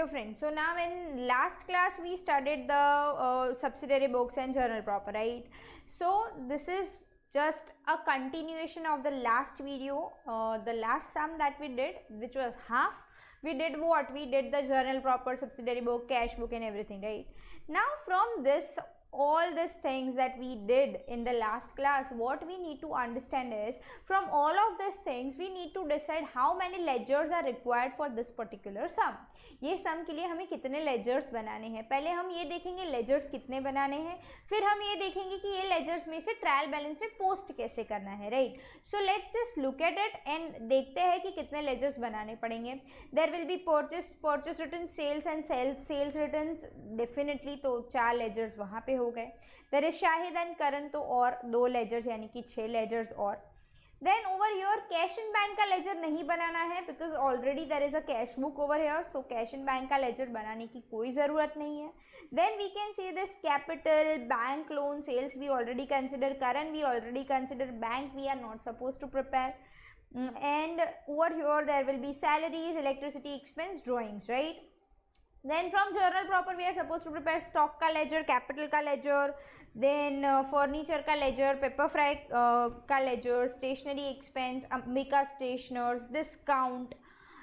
Hello friends, so now in last class we studied the subsidiary books and journal proper, right? So this is just a continuation of the last video, the last sum that we did, which was half. We did what? We did the journal proper, subsidiary book, cash book and everything, right? Now from this, all these things that we did in the last class, what we need to understand is, from all of these things we need to decide how many ledgers are required for this particular sum. ये सम के लिए हमें कितने ledgers बनाने हैं, पहले हम ये देखेंगे लेजर्स कितने बनाने हैं, फिर हम ये देखेंगे कि ये लेजर्स में से ट्रायल बैलेंस में पोस्ट कैसे करना है, right? So let's just look at it and देखते हैं कि कितने लेजर्स बनाने पड़ेंगे. There will be purchase return, sales and sales return definitely, तो 4 लेजर्स वहाँ पे हो गए. There is Shahid and Karan, तो और 2 लेजर्स यानी कि 6 लेजर्स. और then over here cash and bank का लेजर नहीं बनाना है because already there is a cash book over here, so cash and bank का लेजर बनाने की कोई ज़रूरत नहीं है. Then we can see this capital, bank loan, sales we already consider, current we already consider, bank we are not suppose to prepare. And over here there will be salaries, electricity expense, drawings, right? Then from journal proper we are supposed to prepare stock ka ledger, capital ka ledger, then furniture ka ledger, paper fry ka ledger, stationery expense, Ambika stationers, discount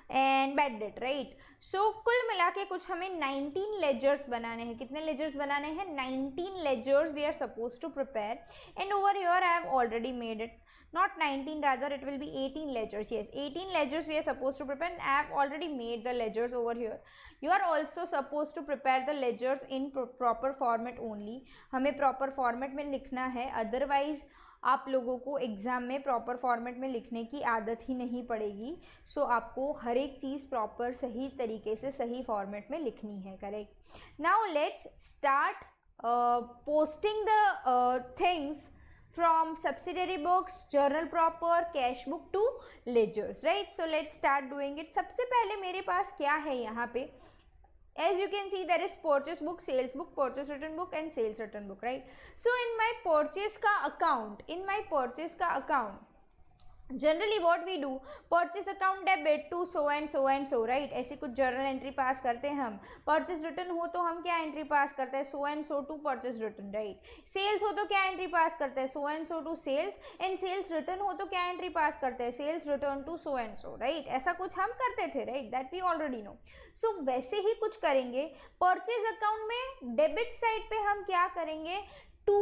and bad debt, right? So कुल मिला के कुछ हमें 19 ledgers बनाने हैं. कितने ledgers बनाने हैं? 19 ledgers we are supposed to prepare, and over here I have already made it. Not 19, rather it will be 18 ledgers. Yes, 18 ledgers we are supposed to prepare, and I have already made the ledgers over here. You are also supposed to prepare the ledgers in proper format only. हमें proper format में लिखना है, otherwise आप लोगों को exam में proper format में लिखने की आदत ही नहीं पड़ेगी. सो आपको हर एक चीज़ प्रॉपर सही तरीके से सही फॉर्मेट में लिखनी है, correct? Now let's start posting the things from subsidiary books, journal proper, cash book to ledgers, right? So let's start doing it. सबसे पहले मेरे पास क्या है यहाँ पे? As you can see, there is purchase book, sales book, purchase return book and sales return book, right? So in my purchase का account, generally what we do, purchase account debit to so and so and so, right? ऐसी कुछ journal entry pass करते हैं हम. Purchase return हो तो हम क्या एंट्री पास करते हैं? So and so to purchase return, right? Sales हो तो क्या एंट्री पास करते हैं? So and so to sales. And sales return हो तो क्या एंट्री पास करते हैं? Sales return to so and so, right? ऐसा कुछ हम करते थे, right? That we already know. So वैसे ही कुछ करेंगे. परचेज अकाउंट में डेबिट साइड पे हम क्या करेंगे? टू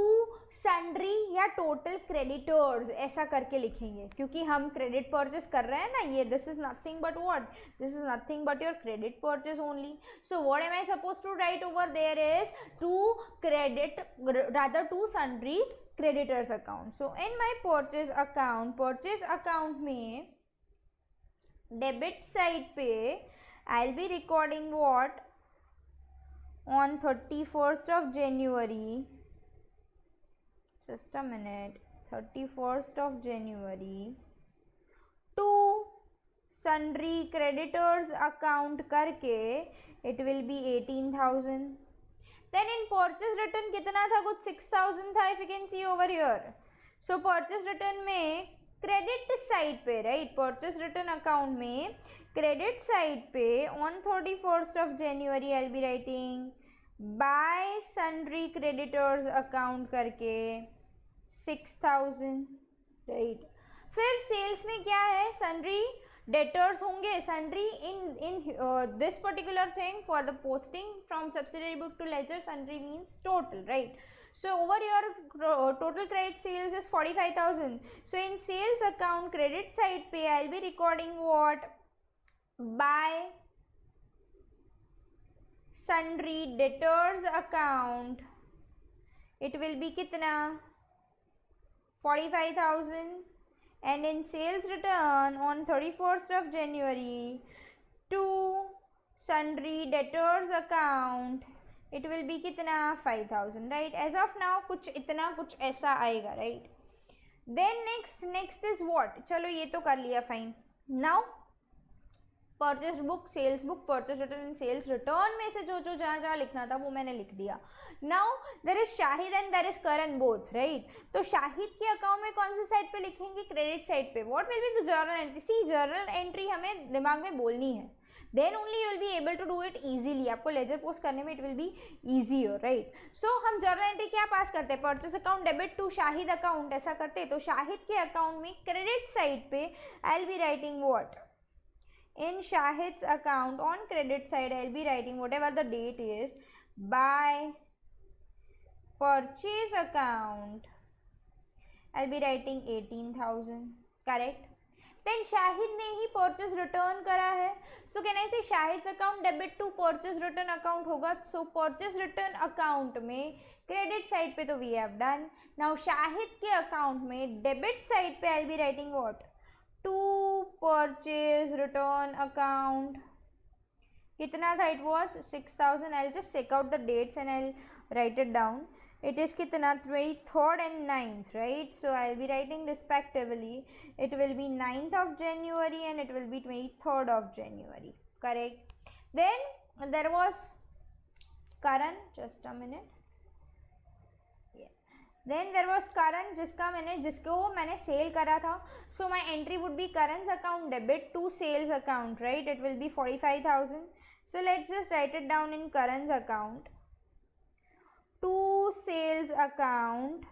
सन्ड्री या टोटल क्रेडिटर्स ऐसा करके लिखेंगे, क्योंकि हम क्रेडिट परचेस कर रहे हैं ना. ये this is nothing but what? This is nothing but your credit purchase only. So what am I suppose to write over there is to credit, rather to sundry creditors account. So in my purchase account में debit side पे I will be recording what on 31st of January. Just a minute. 31st of January to sundry creditors account करके it will be 18,000. Then in purchase return कितना था? कुछ 6,000 था, if you can see over here. So purchase return में credit side पे, right? Purchase return account में credit side पे on 31st of January I'll be writing by sundry creditors account करके 6,000, right? फिर सेल्स में क्या है? सन्ड्री डेटर्स होंगे. Sundry in this particular thing for the posting from subsidiary book to ledger, sundry means total, right? So over your total credit sales is 45,000. So in sales account credit side पे I'll be recording what? By sundry debtors account it will be कितना? 45,000. and in sales return on 31st of January to sundry debtors account it will be कितना? 5,000, right? as of now कुछ इतना कुछ ऐसा आएगा, right? then next is what? चलो ये तो कर लिया, fine. now purchase book, sales book, purchase return and sales return में से जो जो जहाँ जहाँ लिखना था वो मैंने लिख दिया. Now there is Shahid and there is Karan both, right. तो शाहिद के अकाउंट में कौन सी साइड पे लिखेंगे? क्रेडिट साइड पे. What will be the journal entry? See, journal entry हमें दिमाग में बोलनी है, then only you will be able to do it easily. आपको लेजर पोस्ट करने में it will be easier, right. So हम जर्नल एंट्री क्या पास करते हैं? Purchase account debit to Shahid account, ऐसा करते हैं. तो शाहिद के अकाउंट में क्रेडिट साइड पे I will be writing what? In Shahid's account on credit side, I'll be writing whatever the date is. By purchase account, I'll be writing 18,000. Correct. Then Shahid ने ही purchase return करा है. So can I say Shahid's account debit to purchase return account होगा. So purchase return account में credit side पे तो we have done. Now Shahid के account में debit side पे I'll be writing what? To purchase return account. कितना था? It was 6,000. I'll just check out the dates and I'll write it down. It is कितना? 23rd and 9th, right? So I'll be writing respectively. It will be 9th of January and it will be 23rd of January. Correct. Then there was Karan. Just a minute. Then there was Karan जिसको मैंने cell करा था. So my entry would be Karan's account debit to sales account, right? It will be 45,000. So let's just write it down in Karan's account. To sales account,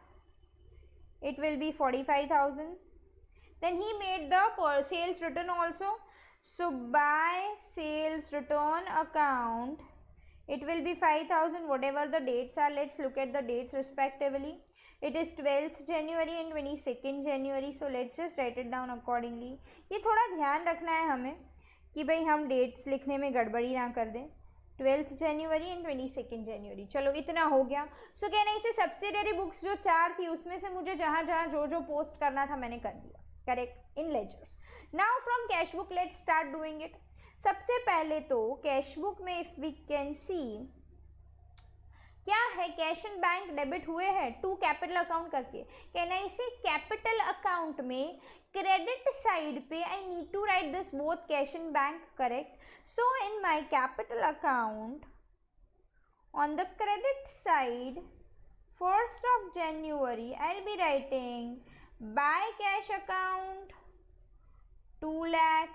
it will be 45,000. Then he made the sales return also. So by sales return account, it will be 5,000. Whatever the dates are, let's look at the dates respectively. It is 12th January and 22nd January. So let's just write it down accordingly. ये थोड़ा ध्यान रखना है हमें कि भाई हम dates लिखने में गड़बड़ी ना कर दें. 12th January and 22nd January. चलो इतना हो गया. सो कहना इसे सब्सिडरी बुक्स जो 4 थी उसमें से मुझे जहाँ जहाँ जो जो पोस्ट करना था मैंने कर दिया. Correct. In ledgers. Now from cash book let's start doing it. सबसे पहले तो कैश बुक में इफ वी कैन सी क्या है, कैश एंड बैंक डेबिट हुए हैं टू कैपिटल अकाउंट करके. कहना इसे कैपिटल अकाउंट में क्रेडिट साइड पे I need to write this both cash and bank. Correct. So in my capital account on the credit side 1st of January I will be writing by cash account 2 lakh.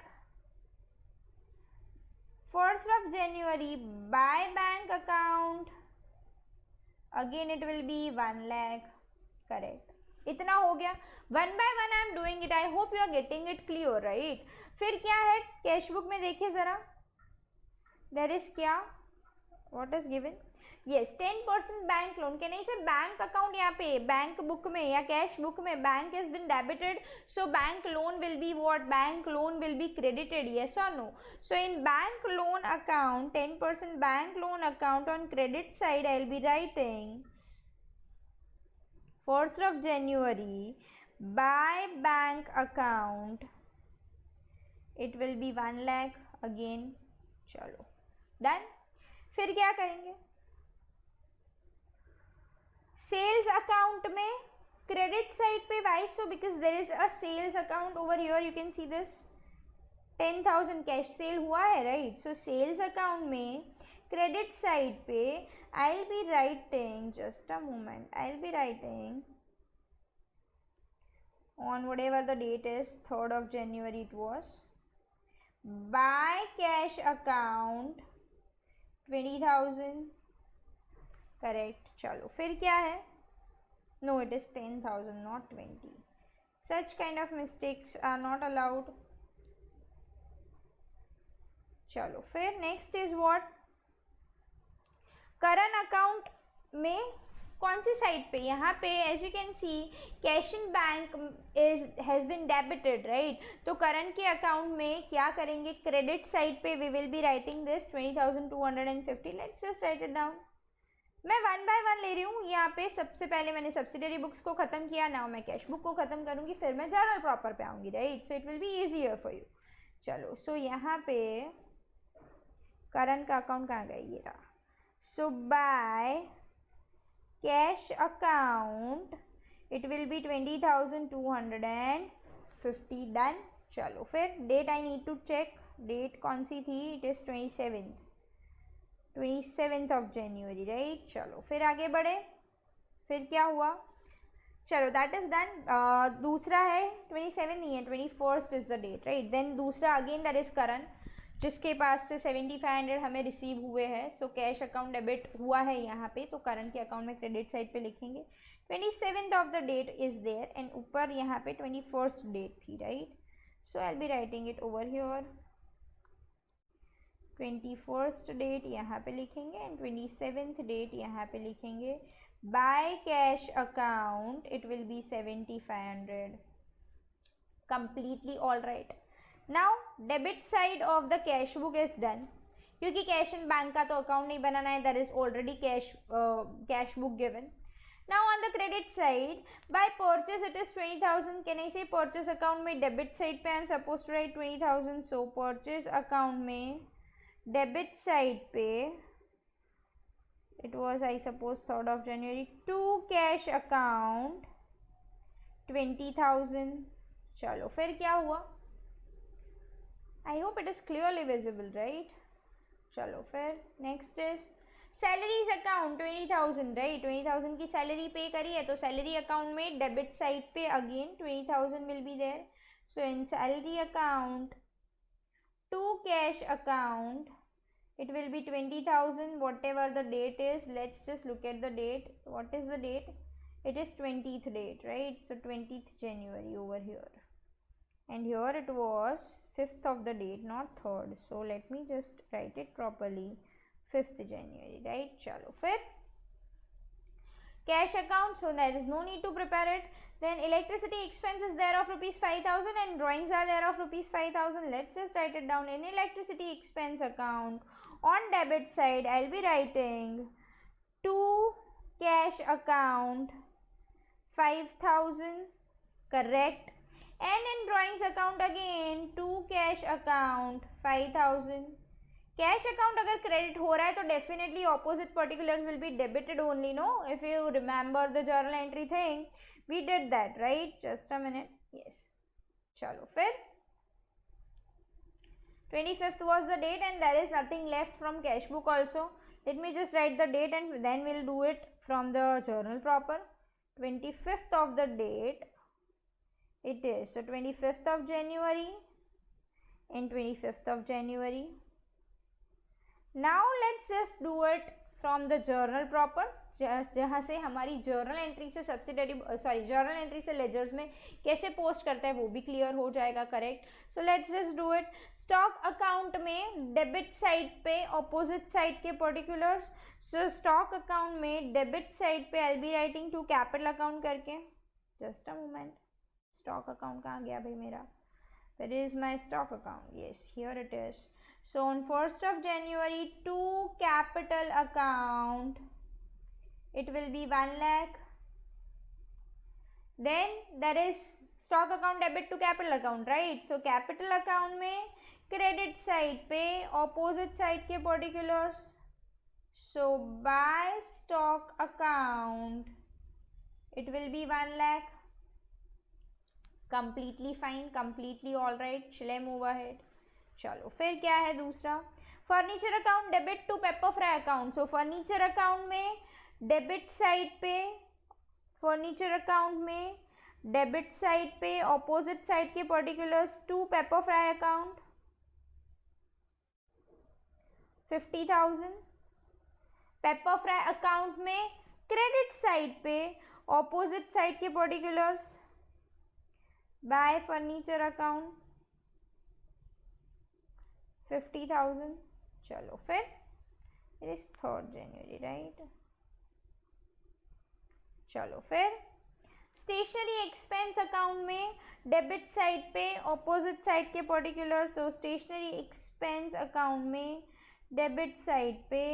1st of January by bank account again it will be 1 lakh. Correct. इतना हो गया. One by one I am doing it. I hope you are getting it clear, right. फिर क्या है cash book में देखिए जरा. There is क्या, what is given? Yes 10% bank loan. क्या नहीं सर बैंक अकाउंट यहाँ पे बैंक बुक में या कैश बुक में bank has been debited. So bank loan will be what? Bank loan will be credited. Yes और no? So in bank loan account 10% bank loan account on credit side I will be writing 1st of January by bank account it will be 1 lakh again. चलो done. फिर क्या करेंगे? Sales account में credit side पे why? So because there is a sales account over here. You can see this 10,000 cash sale हुआ है, right. So sales account में credit side पे I will be writing, just a moment, I will be writing on whatever the date is, 3rd of January it was, by cash account 20,000. Correct. चलो फिर क्या है? No it is 10,000 not 20. Such kind of mistakes are not allowed. चलो फिर next is what? Current account में कौन सी side पे? यहाँ पे as you can see cash in bank has been debited, right. तो करंट के अकाउंट में क्या करेंगे? क्रेडिट साइड पे we will be writing this 20,250. Let's just write it down. मैं वन बाय वन ले रही हूँ. यहाँ पे सबसे पहले मैंने सब्सिडरी बुक्स को ख़त्म किया. नाउ मैं कैश बुक को ख़त्म करूँगी, फिर मैं जर्नल प्रॉपर पे आऊँगी, right. So it will be easier for you. चलो सो यहाँ पे करंट का अकाउंट कहाँ गया? ये रहा. So by cash account it will be 20,250. Done. चलो फिर date I need to check. Date कौन सी थी? It is 27th of January, right. चलो फिर आगे बढ़े, फिर क्या हुआ? चलो दैट इज डन। दूसरा है 27 नहीं है, 21st is the date, right. Then दूसरा अगेन दैट इज करण, जिसके पास से 7500 हमें रिसीव हुए हैं। सो कैश अकाउंट डेबिट हुआ है यहाँ पे, तो करण के अकाउंट में क्रेडिट साइड पे लिखेंगे 27th of the date is there, and ऊपर यहाँ पे 21st डेट थी, right. So I will be writing it over here. 21st date यहाँ पे लिखेंगे एंड 27th डेट यहाँ पे लिखेंगे। By cash account it will be 7500, completely all right. Now debit side of the cash book is done, क्योंकि cash in bank का तो account नहीं बनाना है, there is already cash book given. Now on the credit side, by purchase it is 20,000. Can I say purchase account में debit side पे I am supposed to write 20,000. So purchase account में debit side पे it was I suppose 3rd of January, to cash account 20,000. चलो फिर क्या हुआ? I hope it is clearly visible, right? चलो फिर next is salaries account 20,000, right. 20,000 की salary pay करी है, तो सैलरी अकाउंट में डेबिट साइड पे again 20,000 will be there. So in salary account to cash account it will be 20,000 whatever the date is. Let's just look at the date. What is the date? It is 20th date, right? So 20th January over here, and here it was 5th of the date, not 3rd. So let me just write it properly, 5th January, right? Chalo fir cash account, so there is no need to prepare it. Then electricity expense is there of rupees 5,000 and drawings are there of rupees 5,000. Let's just write it down. In electricity expense account, on debit side I'll be writing to cash account 5,000, correct. And in drawings account again to cash account 5,000. Cash account अगर credit हो रहा है तो definitely opposite particulars will be debited only, no? If you remember the journal entry thing, we did that, right? Just a minute, yes. चलो फिर 25th was the date and there is nothing left from cash book also. Let me just write the date and then we'll do it from the journal proper. 25th of the date it is, so 25th of January and 25th of January. Now let's just do it from the journal proper, जहाँ से हमारी journal entry से subsidiary journal entry से ledgers में कैसे post करता है वो भी क्लियर हो जाएगा, correct? So let's just do it. Stock account में डेबिट साइड पे ऑपोजिट साइड के पर्टिकुलर्स, सो स्टॉक अकाउंट में डेबिट साइड पे I will be writing to capital account करके। Just a moment, stock account कहाँ गया भाई मेरा? Where is my stock account? Yes, here it is. So on 1st of January to capital account it will be 1 lakh. Then there is stock account debit to capital account, right? So capital account में credit side पे opposite side के particulars, so by stock account it will be 1 lakh. Completely fine, completely all right. Shall I move ahead? चलो फिर क्या है दूसरा? Furniture account debit to Pepperfry account. So furniture account में debit side पे, furniture account में debit side पे opposite side के particulars to Pepperfry account 50,000। Pepperfry account में क्रेडिट साइड पे ऑपोजिट साइड के पर्टिकुलर्स बाय फर्नीचर अकाउंट 50,000। चलो फिर it is 3rd January, right? चलो फिर स्टेशनरी एक्सपेंस अकाउंट में डेबिट साइड पे ऑपोजिट साइड के पर्टिकुलर्स, तो स्टेशनरी एक्सपेंस अकाउंट में डेबिट साइड पे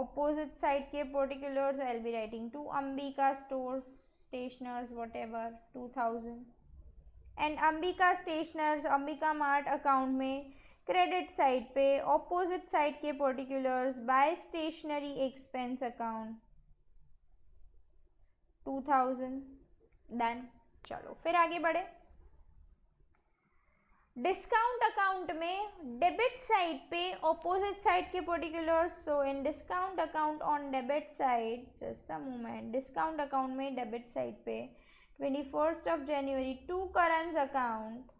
ऑपोजिट साइड के particulars I will be writing to Ambika stores stationers whatever 2,000। And Ambika stationers Ambika mart account में क्रेडिट साइड पे ऑपोजिट साइड के particulars by stationery expense account 2,000। Done. चलो फिर आगे बढ़े। डिस्काउंट अकाउंट में डेबिट साइड पे ऑपोजिट साइड के particulars, so in discount account on debit side, just a moment, discount account में डेबिट साइड पे 21st of January to current account,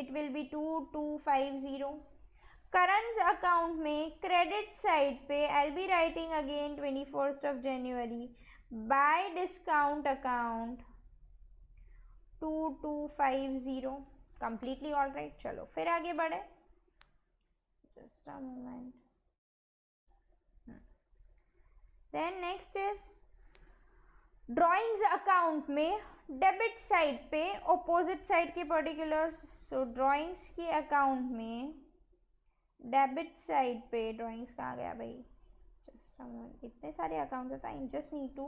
it will be 2250. current account में credit side पे I'll be writing again 21st of January by discount account 2250. completely all right. चलो फिर आगे बढ़े, just a moment. then next is drawings account में debit side पे opposite side के particulars, so drawings की अकाउंट में डेबिट साइड पे, ड्रॉइंग्स कहाँ गया भाई, जस्ट इतने सारे अकाउंट्स होता है, I just need to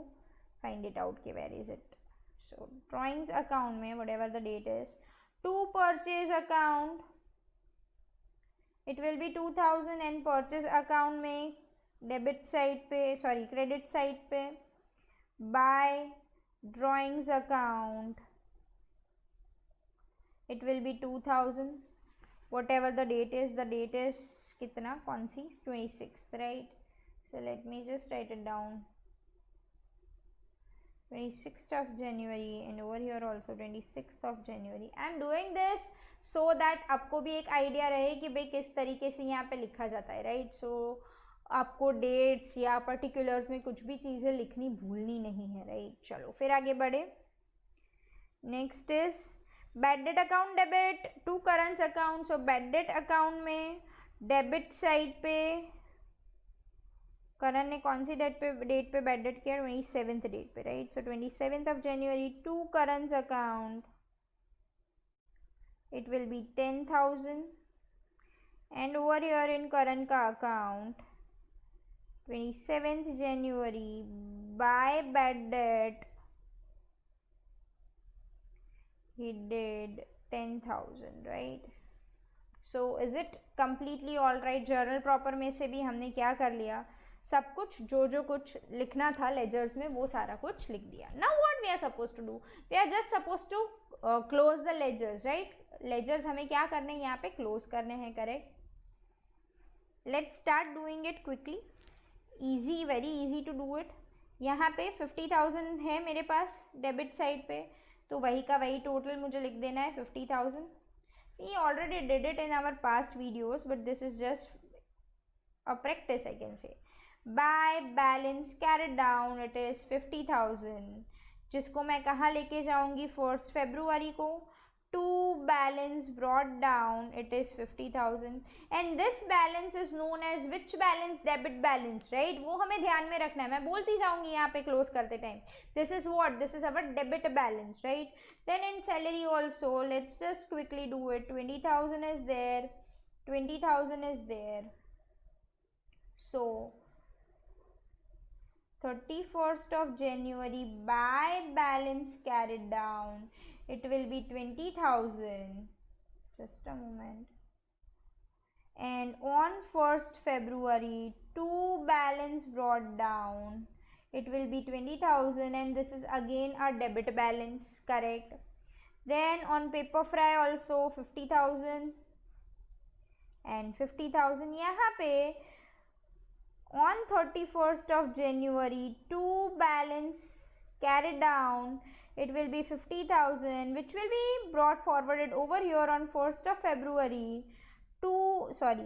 find it out कि where is it. So drawings account में whatever the date is, to purchase account it will be 2000 and purchase account में डेबिट साइड पे, sorry credit side पे by drawings account it will be 2000, whatever the date is, the date is kitna, kaun si, 26th, right? So let me just write it down, 26th of January, and over here also 26th of January. I am doing this so that आपको भी एक idea रहे कि भाई किस तरीके से यहाँ पे लिखा जाता है, राइट? सो आपको डेट्स या पर्टिकुलर्स में कुछ भी चीज़ें लिखनी भूलनी नहीं है, राइट? चलो फिर आगे बढ़े. Next is bad debt account debit to current account. So bad debt account में डेबिट साइड पे करण ने कौन सी डेट पे बैड डेट किया, 27th डेट पे, right? So 27th of January to current account it will be 10,000 and over here in Karan का account 27th January by bad debt he did 10,000, right? So is it completely all right? Journal proper में से भी हमने क्या कर लिया, सब कुछ जो कुछ लिखना था लेजर्स में वो सारा कुछ लिख दिया. Now what we are suppose to do, we are just suppose to close the ledgers, right? Ledgers हमें क्या करने हैं, यहाँ पे क्लोज करने हैं, correct? Let's start doing it quickly. Easy, very easy to do it. यहाँ पे 50,000 है मेरे पास डेबिट साइड पे, तो वही का वही टोटल मुझे लिख देना है 50,000. We already did it in our past videos but this is just a practice I can say. By balance carried down it is 50,000, जिसको मैं कहाँ लेके जाऊँगी, 1st February को. to balance brought down it is 50,000 and this balance is known as which balance, debit balance, right? वो हमें ध्यान में रखना है, मैं बोलती जाऊंगी यहाँ पे क्लोज करते time. this is what, this is our debit balance, right? then in salary also let's just quickly do it. 20,000 is there, 20,000 is there, so 31st of January by balance carried down it will be 20,000, just a moment, and on 1st February to balance brought down it will be 20,000 and this is again our debit balance, correct? then on paper fry also 50,000 and 50,000. यहाँ पे on 31st of January to balance carried down it will be 50,000 which will be brought forwarded over here on 1st of February to, sorry,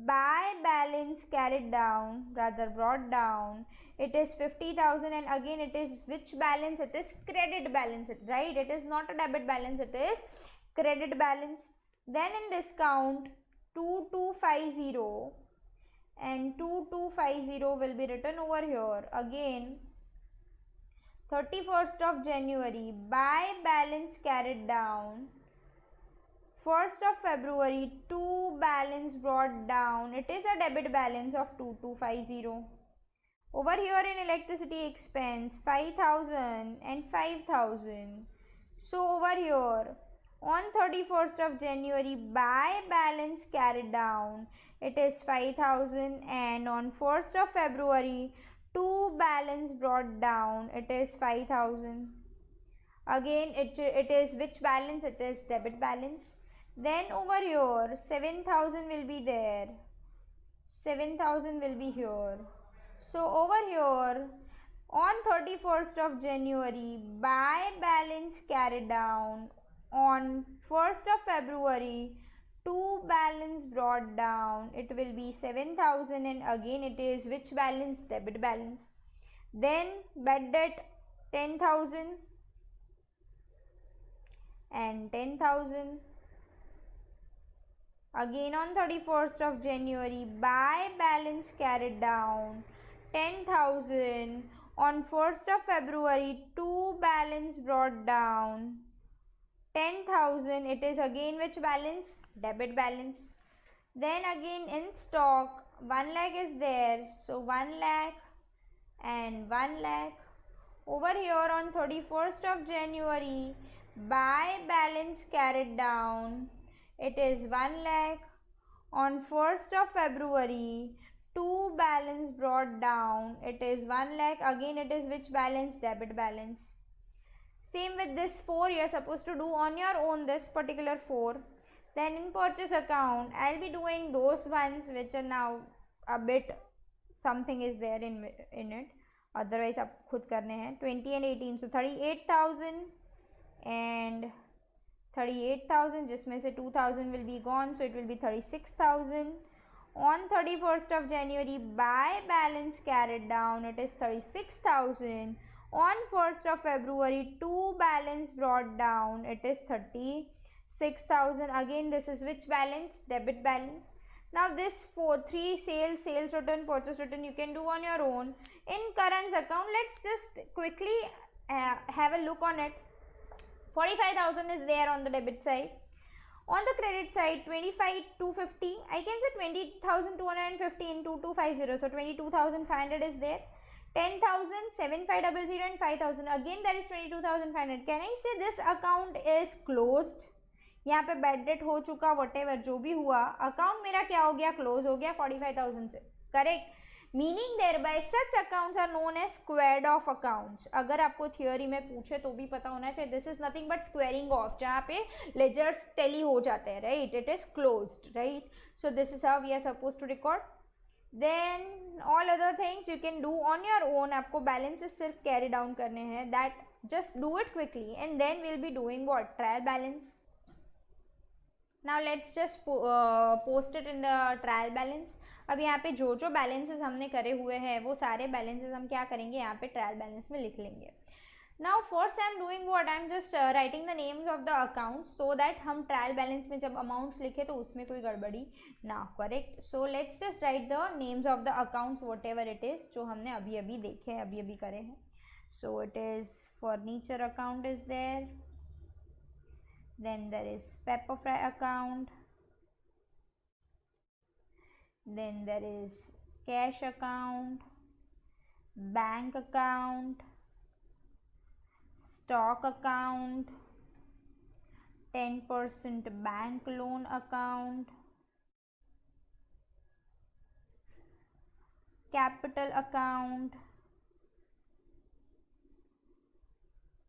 by balance carried down, rather brought down, it is 50,000 and again it is which balance, it is credit balance, right? It is not a debit balance, it is credit balance. then in discount 2250 and 2250 will be written over here again 31st of January by balance carried down, 1st of February to balance brought down, it is a debit balance of 2250. over here in electricity expense 5,000 and 5,000, so over here on 31st of January by balance carried down it is 5,000 and on 1st of February to balance brought down it is 5,000. again it is which balance? It is debit balance. Then over here 7,000 will be there, 7,000 will be here. So over here on 31st of January, buy balance carried down. On 1st of February, to balance brought down. It will be 7,000 and again it is which balance? Debit balance. Then bad debt 10,000 and 10,000. Again on 31st of January, buy balance carried down 10,000. On 1st of February, to balance brought down 10,000. It is again which balance? Debit balance. Then again in stock 1 lakh is there, so 1 lakh and 1 lakh. Over here on 31st of January, buy balance carried down, it is 1 lakh. On 1st of February, to balance brought down, it is 1 lakh. Again it is which balance? Debit balance. Same with this 4, you are supposed to do on your own this particular 4. Then in purchase account, I'll be doing those ones which are now a bit something is there in it. Otherwise आप खुद करने हैं. 20 and 18, so 38,000 and 38,000, जिसमें से 2,000 will be gone, so it will be 36,000. On 31st of January, buy balance carried down, it is 36,000. On 1st of February, to balance brought down, it is 36,000. Again this is which balance? Debit balance. Now this 3 sales return, purchase return you can do on your own. In current account, let's just quickly have a look on it. 45,000 is there on the debit side. On the credit side, 25,250, I can say 20,250 into 250, so 22,500 is there. 10,000, 7,500 and 5,000, again there is 22,500. Can I say this account is closed? यहाँ पे bad date हो चुका, whatever जो भी हुआ, account मेरा क्या हो गया? क्लोज हो गया 45,000 से. Correct. Meaning there by such accounts are known as squared off accounts. अगर आपको थियोरी में पूछे तो भी पता होना चाहिए. This is nothing but squaring off, जहाँ पे लेजर्स टेली हो जाते हैं. Right, it is closed. Right, so this is how we are suppose to record. Then all other things you can do on your own. आपको balances सिर्फ carry down करने हैं. That just do it quickly and then will be doing what? Trial balance. Now let's just post it in the trial balance. अब यहाँ पे जो balances हमने करे हुए हैं वो सारे बैलेंसेस हम क्या करेंगे? यहाँ पे ट्रायल बैलेंस में लिख लेंगे. Now first I am doing what? I am just writing the names of the accounts so that हम ट्रायल बैलेंस में जब अमाउंट्स लिखे तो उसमें कोई गड़बड़ी ना. Correct. So let's just right the names of the accounts what ever it is जो हमने अभी अभी देखे हैं, अभी अभी करे हैं. So it is furniture account is there. Then there is Pepperfry account. Then there is cash account, bank account, stock account, 10% bank loan account, capital account,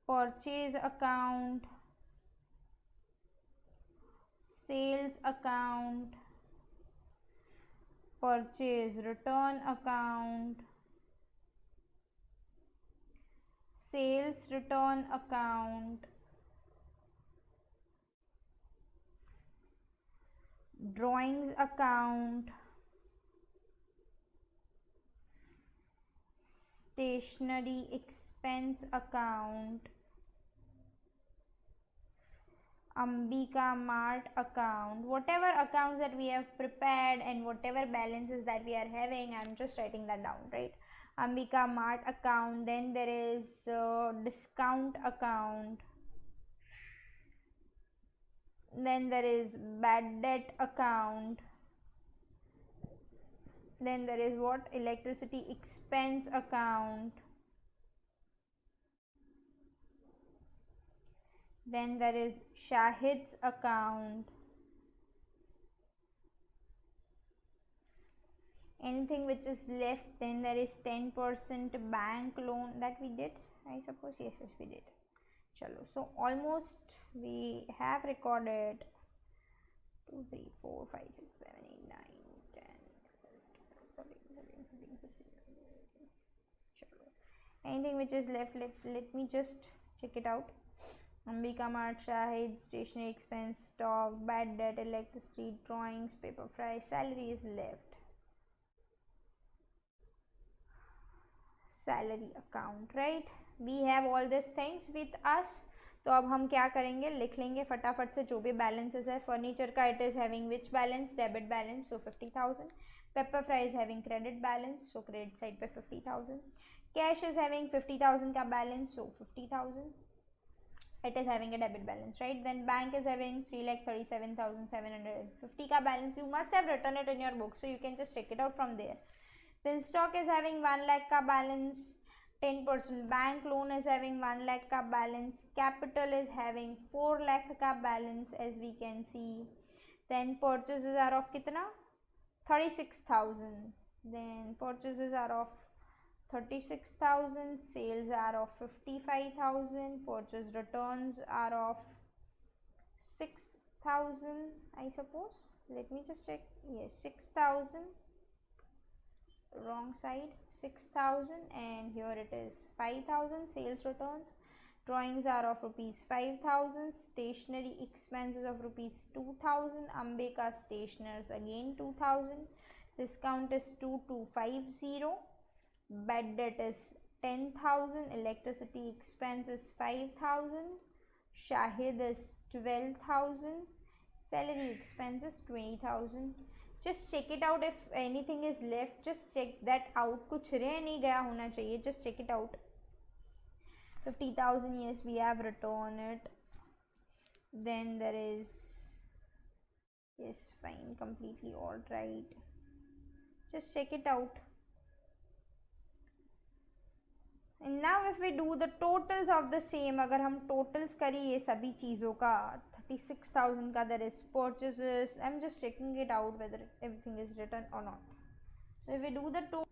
purchase account, sales account, purchase return account, sales return account, drawings account, stationery expense account, Ambika Mart account. Whatever accounts that we have prepared and whatever balances that we are having, I'm just writing that down, right? Ambika Mart account. Then there is discount account. Then there is bad debt account. Then there is what? Electricity expense account. Then there is Shahid's account. Anything which is left, then there is 10% bank loan that we did, I suppose. Yes, we did. Chalo, so almost we have recorded 2, 3, 4, 5, 6, 7, 8, 9, 10, 11, 12, 13, 14, 15, 16, 17, 18. Chalo. Anything which is left, let me just check it out. Ambika Mart, Shahid, stationery expense, stock, bad debt, electricity, drawings, paper price, salary is left. Salary account, right? We have all these things with us. तो अब हम क्या करेंगे, लिख लेंगे फटाफट से जो भी बैलेंसेस है. फर्नीचर का it is having which balance, debit balance, so 50,000. Paper fry is having credit balance, so credit side पे 50,000. कैश इज हैविंग 50,000 का balance, so 50,000. It is having a debit balance, right? Then bank is having 3,37,750 ka balance. You must have written it in your book, so you can just check it out from there. Then stock is having 1 lakh ka balance, 10% bank loan is having 1 lakh ka balance, capital is having 4 lakh ka balance as we can see. Then purchases are of kitna, 36,000. Then purchases are of 36,000, sales are of 55,000, purchase returns are of 6,000, I suppose. Let me just check. Yes, 6,000. Wrong side. 6,000, and here it is 5,000. Sales returns. Drawings are of rupees 5,000. Stationery expenses of rupees 2,000. Ambeka stationers again 2,000. Discount is 2,250. Bad debt is 10,000. Electricity expense is 5,000. Shahid is 12,000. Salary expense is 20,000. Just check it out. If anything is left, just check that out. कुछ रह नहीं गया होना चाहिए. Just check it out. 50,000, yes, we have returned it. Then there is, yes, fine, completely all right. Just check it out. And now if we do the totals of the same, अगर हम totals करें ये सभी चीज़ों का, 36,000 का there is purchases. I'm just checking it out whether everything is written or not. So if we do the total,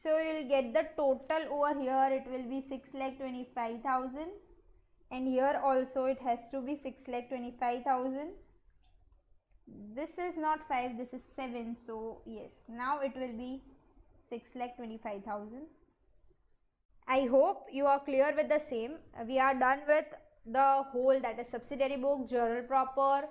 so you'll get the total over here. It will be 6,25,000, and here also it has to be 6,25,000. This is not 5, this is 7. So yes, now it will be 6,25,000. I hope you are clear with the same. We are done with the whole, that is subsidiary book, journal proper,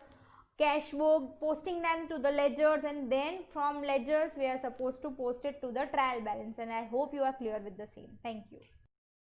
cash book, posting them to the ledgers, and then from ledgers we are supposed to post it to the trial balance, and I hope you are clear with the same. Thank you.